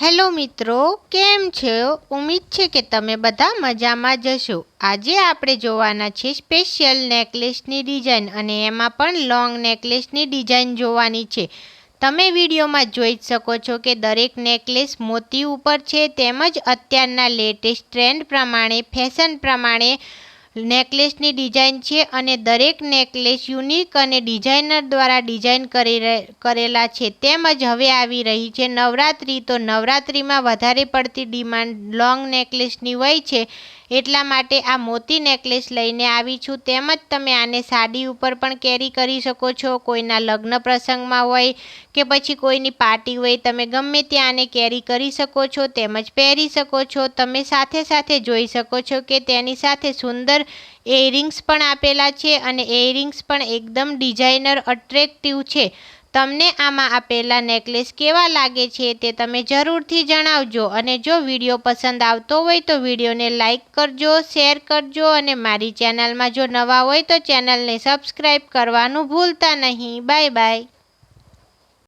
Hello મિત્રો, કેમ છો? ઉમ્મીદ છે કે તમે બધા મજામાં જ હશો। આજે આપણે જોવાના છે સ્પેશિયલ નેકલેસની ડિઝાઇન, અને એમાં પણ લોંગ નેકલેસની ડિઝાઇન જોવાની છે। તમે વિડીયોમાં જોઈ શકો છો કે દરેક નેકલેસ મોતી ઉપર છે, તેમજ અત્યારના લેટેસ્ટ ટ્રેન્ડ પ્રમાણે, ફેશન પ્રમાણે નેકલેસની ડિઝાઇન છે, અને દરેક નેકલેસ યુનિક અને ડિઝાઇનર દ્વારા ડિઝાઇન કરેલા છે। તેમજ હવે આવી રહી છે નવરાત્રિ, તો નવરાત્રિમાં વધારે પડતી ડિમાન્ડ લોંગ નેકલેસની હોય છે, એટલા માટે આ મોતી નેકલેસ લઈને આવી છું। તેમજ તમે આને સાડી ઉપર પણ કેરી કરી શકો છો, કોઈના લગ્ન પ્રસંગમાં હોય કે પછી કોઈની પાર્ટી હોય, તમે ગમે ત્યાં આને કેરી કરી શકો છો, તેમજ પહેરી શકો છો। તમે સાથે સાથે જોઈ શકો છો કે તેની સાથે સુંદર ઇયરિંગ્સ પણ આપેલા છે, અને ઇયરિંગ્સ પણ એકદમ ડિઝાઇનર અટ્રેક્ટિવ છે। તમને આમાં આપેલા નેકલેસ કેવા લાગે છે તે તમે જરૂરથી જણાવજો, અને જો વિડીયો પસંદ આવતો હોય તો વિડીયોને લાઈક કરજો, શેર કરજો, અને મારી ચેનલમાં જો નવા હોય તો ચેનલને સબસ્ક્રાઈબ કરવાનું ભૂલતા નહીં। Bye bye.